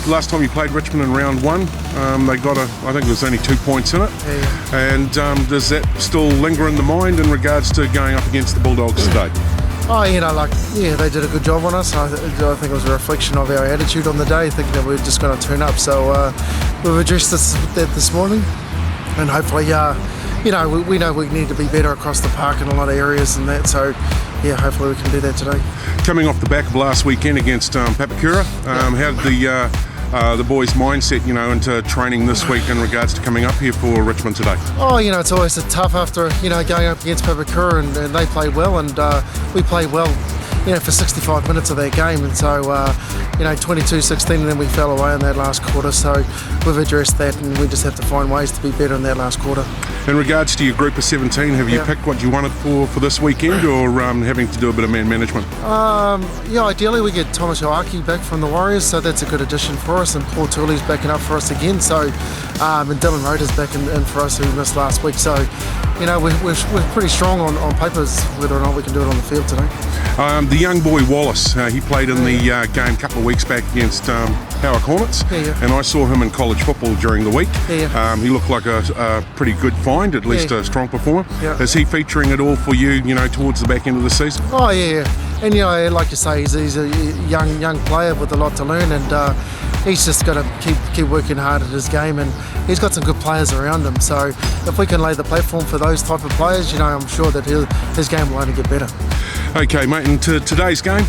last time you played Richmond in round one, they got I think there's only 2 points in it. Yeah. And does that still linger in the mind in regards to going up against the Bulldogs today? Oh, they did a good job on us. I think it was a reflection of our attitude on the day, thinking that we were just going to turn up. So we've addressed that this morning, and hopefully, we know we need to be better across the park in a lot of areas and that. So, yeah, hopefully we can do that today. Coming off the back of last weekend against Papakura, how did the boys' mindset, into training this week in regards to coming up here for Richmond today? Oh, it's always tough after, going up against Papakura, and they played well, and we played well, for 65 minutes of their game, and so, 22-16, and then we fell away in that last quarter, so we've addressed that, and we just have to find ways to be better in that last quarter. In regards to your group of 17, have you picked what you wanted for this weekend, or having to do a bit of man management? Ideally we get Thomas Hoaki back from the Warriors, so that's a good addition for us, and Paul Tooley's backing up for us again, so and Dylan Roder's back in for us, who missed last week, so we're pretty strong on papers, whether or not we can do it on the field today. The young boy Wallace, he played in the game a couple of weeks back against Howard Hornets, and I saw him in college football during the week. He looked like a pretty good find, at least a strong performer. Is he featuring at all for you, towards the back end of the season? Oh yeah, and like you say, he's a young player with a lot to learn, and he's just got to keep working hard at his game, and he's got some good players around him. So if we can lay the platform for those type of players, I'm sure that his game will only get better. Okay, mate, and to today's game,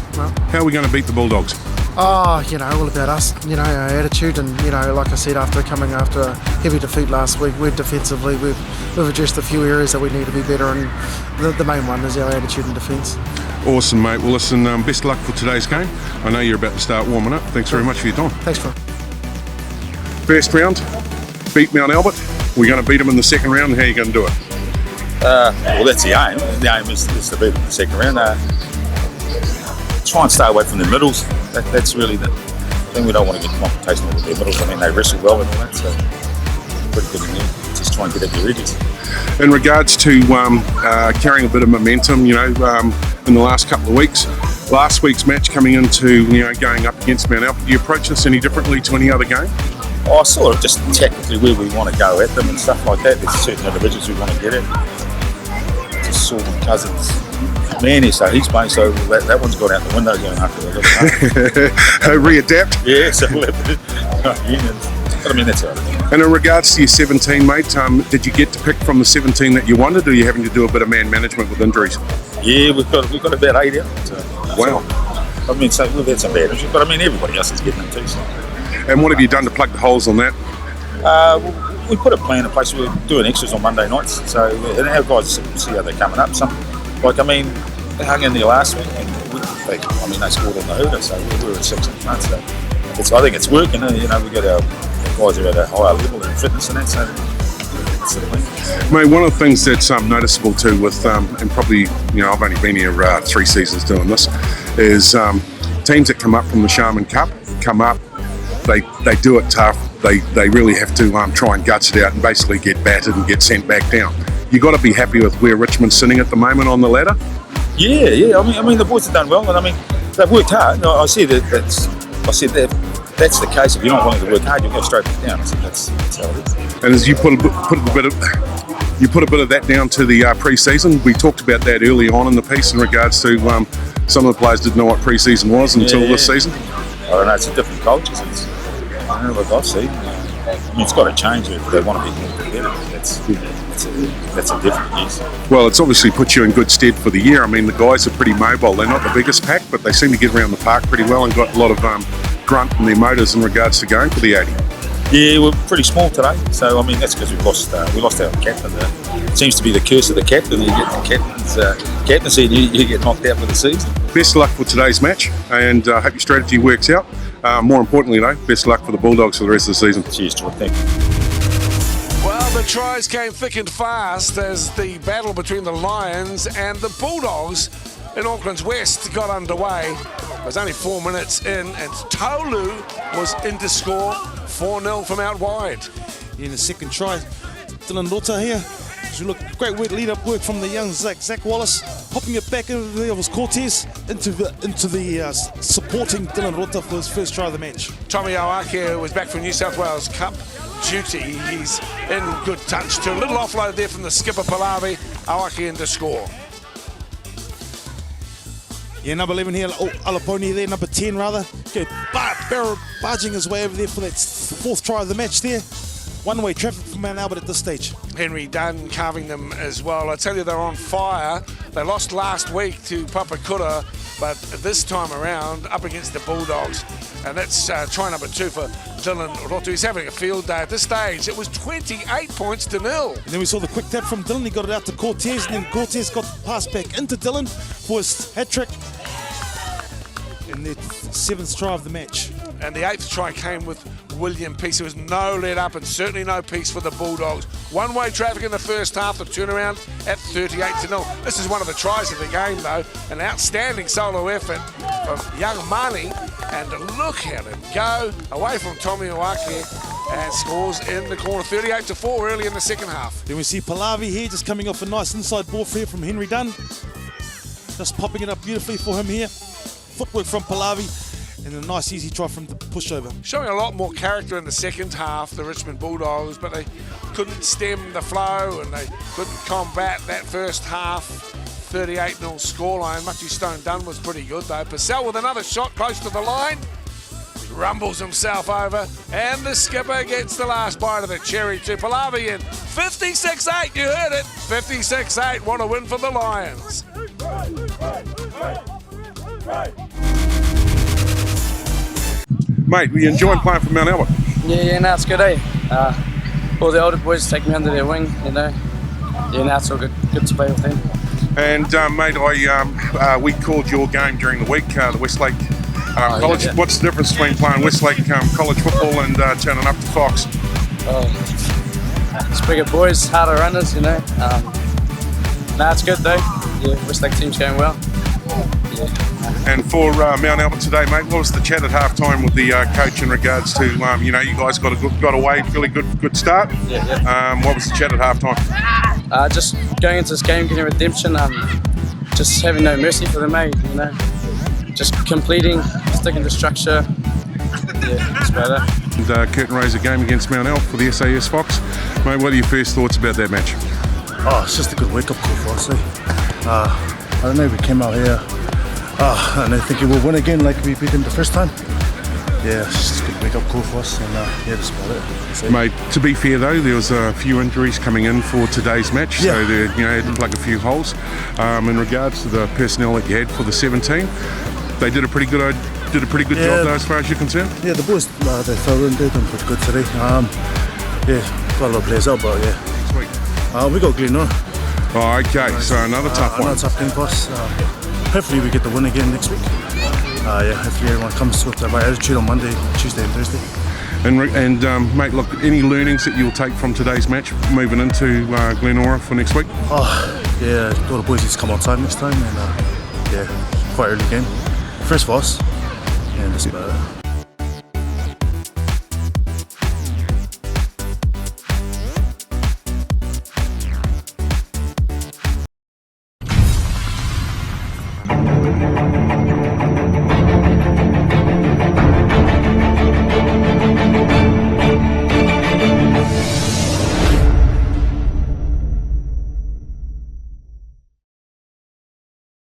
how are we going to beat the Bulldogs? Oh, all about us, our attitude, and, like I said, after coming after a heavy defeat last week, we've addressed a few areas that we need to be better, and the main one is our attitude in defence. Awesome, mate. Well, listen, best of luck for today's game. I know you're about to start warming up. Thanks very much for your time. Thanks, bro. First round, beat Mount Albert. We're going to beat them in the second round. How are you going to do it? Well, that's the aim. The aim is to beat them in the second round. Try and stay away from the middles. That's really the thing. We don't want to get confrontational with their middles. I mean, they wrestle well with that, so pretty good in there. Just try and get at your edges. In regards to carrying a bit of momentum, in the last couple of weeks, last week's match coming into, going up against Mount Albert, do you approach this any differently to any other game? Oh, sort of just tactically where we want to go at them and stuff like that. There's certain individuals we want to get at. Just saw my cousin's Manny, so he's playing, so that one's gone out the window going after the Readapt? Yeah, so we'll have to, but I mean, that's all right. And in regards to your 17, mate, did you get to pick from the 17 that you wanted, or are you having to do a bit of man management with injuries? Yeah, we've got about 8 out. So, wow. I mean, so we've had some bad injuries, but I mean, everybody else is getting them too. So. And what have you done to plug the holes on that? We put a plan in place. We're doing extras on Monday nights, so and our guys see how they're coming up. They hung in there last week, and they scored on the hooter, so we were at 6 in front. So I think it's working. We got our guys are at a higher level in fitness and that. So that's the plan. Mate, one of the things that's noticeable too with, and probably, I've only been here 3 seasons doing this, is teams that come up from the Sharman Cup come up. They do it tough. They really have to try and guts it out and basically get battered and get sent back down. You got to be happy with where Richmond's sitting at the moment on the ladder. Yeah. I mean, the boys have done well, and I mean, they've worked hard. I said that's the case. If you're not willing to work hard, you'll go straight back down. So that's how it is. And as you put a bit of that down to the pre-season, we talked about that early on in the piece in regards to some of the players didn't know what pre-season was until this season. I don't know. It's a different culture. I don't know what I've seen. I mean, it's got to change if they want to be more competitive. That's a different use. Well, it's obviously put you in good stead for the year. I mean, the guys are pretty mobile. They're not the biggest pack, but they seem to get around the park pretty well and got a lot of grunt in their motors in regards to going for the 80. Yeah, we're pretty small today, so I mean that's because we lost our captain. It seems to be the curse of the captain. You get the captaincy and you get knocked out for the season. Best of luck for today's match, and I hope your strategy works out. More importantly, though, best of luck for the Bulldogs for the rest of the season. Cheers, George. Thank you. Well, the tries came thick and fast as the battle between the Lions and the Bulldogs in Auckland's West got underway. It was only 4 minutes in, and Tolu was in to score 4-0 from out wide. In the second try, Dylan Lota here. Great work, lead-up work from the young Zach Wallace. Popping it back into there was Cortez into the supporting Dylan Rota for his first try of the match. Tommy Oake was back from New South Wales Cup duty. He's in good touch too. A little offload there from the skipper Palavi. Oake in to score. Yeah, number 11 here, Alaponi there, number 10 rather. Okay, barging his way over there for that fourth try of the match there. One-way traffic from Mount Albert at this stage. Henry Dunn carving them as well. I tell you, they're on fire. They lost last week to Papakura, but this time around up against the Bulldogs. And that's try number 2 for Dylan Rotu. He's having a field day at this stage. It was 28 points to 0. And then we saw the quick tap from Dylan. He got it out to Cortez, and then Cortez got the pass back into Dylan for his hat-trick. And the 7th try of the match. And the 8th try came with William Peace. There was no let up and certainly no peace for the Bulldogs. One-way traffic in the first half, the turnaround at 38-0. This is one of the tries of the game though. An outstanding solo effort from young Mani. And look at him go away from Tommy Oake and scores in the corner, 38-4 early in the second half. Then we see Palavi here just coming off a nice inside ball here from Henry Dunn. Just popping it up beautifully for him here. Footwork from Palavi. And a nice easy try from the pushover. Showing a lot more character in the second half, the Richmond Bulldogs, but they couldn't stem the flow and they couldn't combat that first half 38-0 scoreline. Muchie Stone Dunn was pretty good though. Purcell with another shot close to the line. Rumbles himself over and the skipper gets the last bite of the cherry to Palavi in 56-8. You heard it, 56-8. What a win for the Lions. Mate, were you enjoying playing for Mount Albert? Yeah, no, it's good, eh? All the older boys take me under their wing, you know. Yeah, no, it's all good to play with them. And mate, we called your game during the week, the Westlake College. Yeah. What's the difference between playing Westlake College football and turning up to Fox? It's bigger boys, harder runners, you know. No, it's good though. Yeah, Westlake team's going well. Yeah. And for Mount Albert today, mate, what was the chat at halftime with the coach in regards to, you guys got away really good start? Yeah. What was the chat at halftime? Just going into this game, getting redemption, just having no mercy for them, mate, you know. Just completing, sticking to structure. Yeah, that's about it. And curtain raiser game against Mount Albert for the SAS Fox. Mate, what are your first thoughts about that match? Oh, it's just a good wake-up call for us, eh? I don't know, we came out here and I think we will win again like we beat them the first time. Yeah, it's just a good wake-up call for us, and yeah, that's about it. Mate, to be fair though, there was a few injuries coming in for today's match, so there, it looked like a few holes. In regards to the personnel that you had for the 17, they did a pretty good job though, as far as you're concerned. Yeah, the boys they fell in, they done pretty good today. Yeah, got a lot of players out, but yeah. Sweet. We got Glenor. Oh, okay, so another tough one. Another tough game for us. Hopefully we get the win again next week. Yeah, hopefully everyone comes with the right attitude on Monday, Tuesday and Thursday. And mate, look, any learnings that you'll take from today's match moving into Glenora for next week? Yeah, all the boys need to come on time next time, and yeah, quite early game. First for us, and that's about it.